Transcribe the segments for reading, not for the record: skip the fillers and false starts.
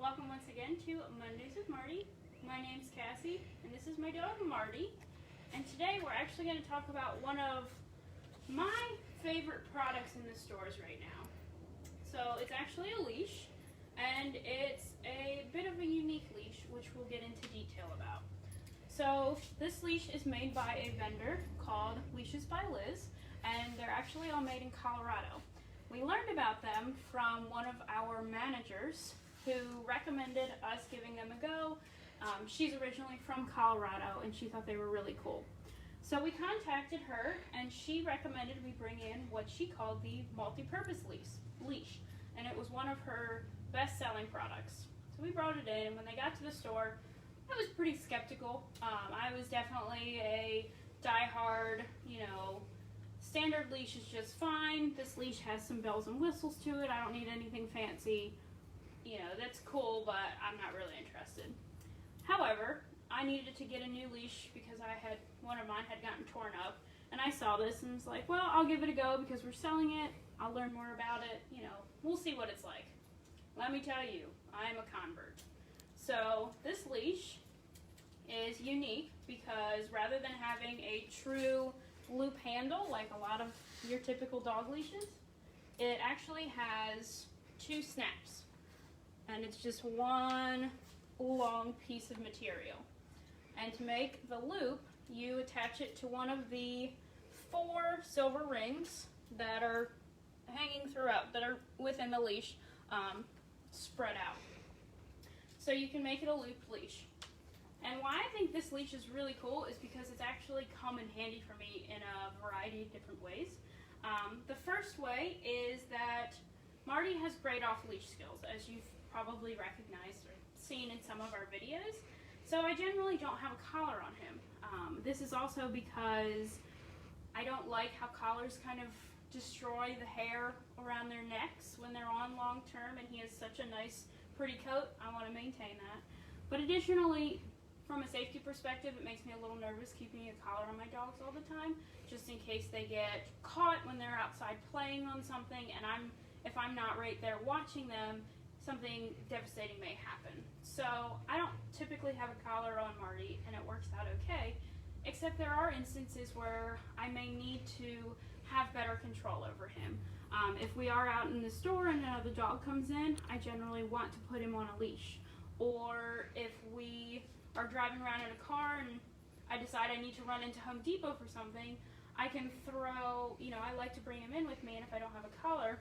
welcome once again to Mondays with Marty. My name's Cassie, and this is my dog Marty. And today we're actually going to talk about one of my favorite products in the stores right now. So it's actually a leash, and it's a bit of a unique leash, which we'll get into detail about. So this leash is made by a vendor called Leashes by Liz, and they're actually all made in Colorado. We learned about them from one of our managers who recommended us giving them a go. She's originally from Colorado and she thought they were really cool. So we contacted her and she recommended we bring in what she called the multi-purpose leash. And it was one of her best-selling products. So we brought it in, and when they got to the store, I was pretty skeptical. I was definitely a die-hard, standard leash is just fine. This leash has some bells and whistles to it. I don't need anything fancy. That's cool, but I'm not really interested. However, I needed to get a new leash because one of mine had gotten torn up, and I saw this and was like, well, I'll give it a go because we're selling it. I'll learn more about it. We'll see what it's like. Let me tell you, I'm a convert. So this leash is unique because rather than having a true loop handle like a lot of your typical dog leashes, it actually has two snaps, and it's just one long piece of material. And to make the loop, you attach it to one of the 4 silver rings that are hanging throughout, that are within the leash, spread out. So you can make it a looped leash. And why I think this leash is really cool is because it's actually come in handy for me in a variety of different ways. The first way is that Marty has great off-leash skills, as you've probably recognized or seen in some of our videos. So I generally don't have a collar on him. This is also because I don't like how collars kind of destroy the hair around their necks when they're on long term, and he has such a nice, pretty coat. I want to maintain that. But additionally, from a safety perspective, it makes me a little nervous keeping a collar on my dogs all the time, just in case they get caught when they're outside playing on something, and if I'm not right there watching them, something devastating may happen. So I don't typically have a collar on Marty, and it works out okay, except there are instances where I may need to have better control over him. If we are out in the store and another dog comes in, I generally want to put him on a leash. Or if we are driving around in a car and I decide I need to run into Home Depot for something, I can throw, I like to bring him in with me, and if I don't have a collar,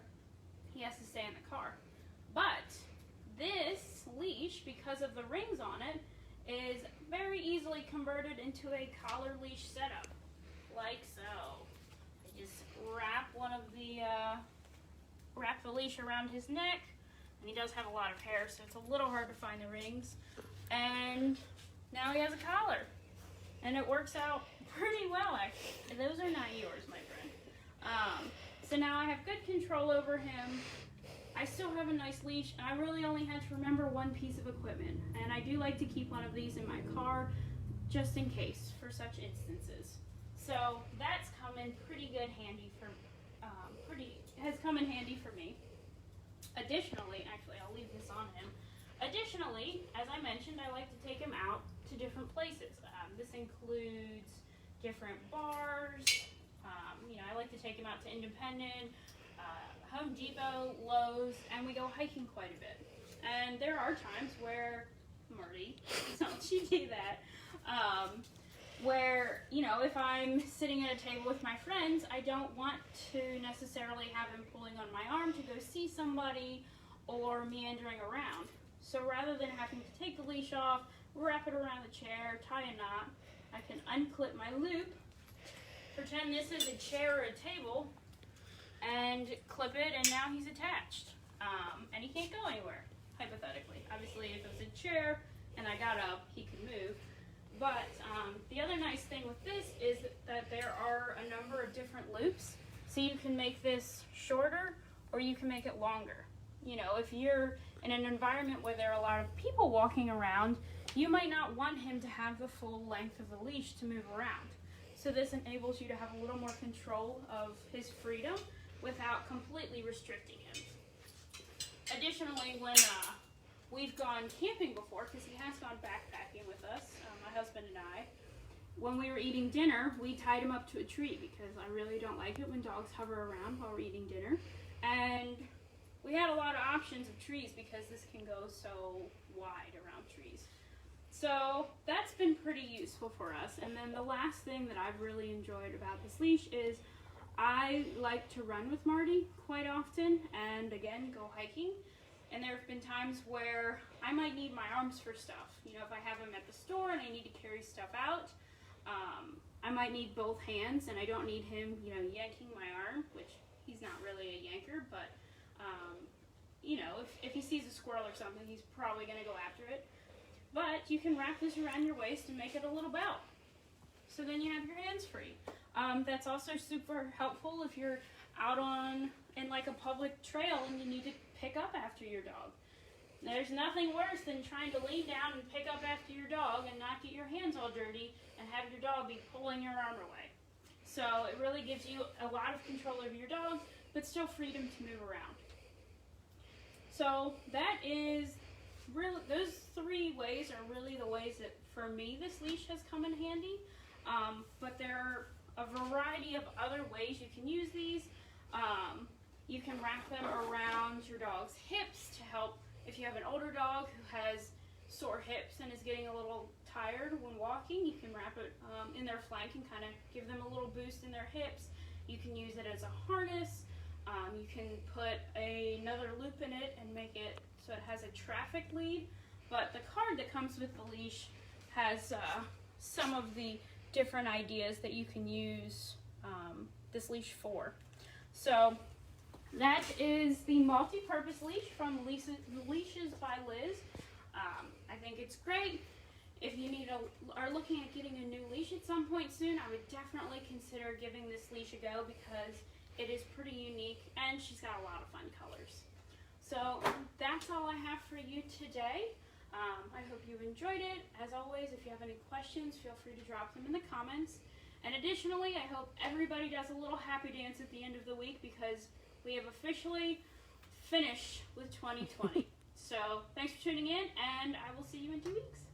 he has to stay in the car. But this leash, because of the rings on it, is very easily converted into a collar leash setup, like so. I just wrap the leash around his neck, and he does have a lot of hair, so it's a little hard to find the rings. And now he has a collar, and it works out pretty well, actually. Those are not yours, my friend. So now I have good control over him. I still have a nice leash, and I really only had to remember one piece of equipment, and I do like to keep one of these in my car just in case for such instances. So that's come in has come in handy for me. Additionally, actually, I'll leave this on him. Additionally, as I mentioned, I like to take him out to different places. This includes different bars. I like to take him out to Independent, Home Depot, Lowe's, and we go hiking quite a bit. And there are times where, Marty, don't you do that, where, if I'm sitting at a table with my friends, I don't want to necessarily have him pulling on my arm to go see somebody or meandering around. So rather than having to take the leash off, wrap it around the chair, tie a knot, I can unclip my loop, pretend this is a chair or a table, and clip it, and now he's attached. And he can't go anywhere, hypothetically. Obviously, if it was a chair and I got up, he could move. But the other nice thing with this is that there are a number of different loops. So you can make this shorter or you can make it longer. If you're in an environment where there are a lot of people walking around, you might not want him to have the full length of the leash to move around. So this enables you to have a little more control of his freedom without completely restricting him. Additionally, we've gone camping before, because he has gone backpacking with us, my husband and I. When we were eating dinner, we tied him up to a tree because I really don't like it when dogs hover around while we're eating dinner. And we had a lot of options of trees because this can go so wide around trees. So that's been pretty useful for us. And then the last thing that I've really enjoyed about this leash is I like to run with Marty quite often and again go hiking. And there have been times where I might need my arms for stuff. You know, if I have him at the store and I need to carry stuff out, I might need both hands, and I don't need him, you know, yanking my arm, which he's not really a yanker, but, you know, if he sees a squirrel or something, he's probably going to go after it. But you can wrap this around your waist and make it a little belt. So then you have your hands free. That's also super helpful if you're out in like a public trail and you need to pick up after your dog. There's nothing worse than trying to lean down and pick up after your dog and not get your hands all dirty and have your dog be pulling your arm away. So it really gives you a lot of control over your dog, but still freedom to move around. So that is really, those three ways are really the ways that for me this leash has come in handy. But there are a variety of other ways you can use these. You can wrap them around your dog's hips to help if you have an older dog who has sore hips and is getting a little tired when walking. You can wrap it in their flank and kind of give them a little boost in their hips. You can use it as a harness. You can put another loop in it and make it so it has a traffic lead. But the card that comes with the leash has some of the different ideas that you can use this leash for. So that is the multi-purpose leash from Leashes by Liz. I think it's great. If you are looking at getting a new leash at some point soon, I would definitely consider giving this leash a go because it is pretty unique and she's got a lot of fun colors. So that's all I have for you today. I hope you enjoyed it. As always, if you have any questions, feel free to drop them in the comments. And additionally, I hope everybody does a little happy dance at the end of the week because we have officially finished with 2020. So thanks for tuning in, and I will see you in 2 weeks.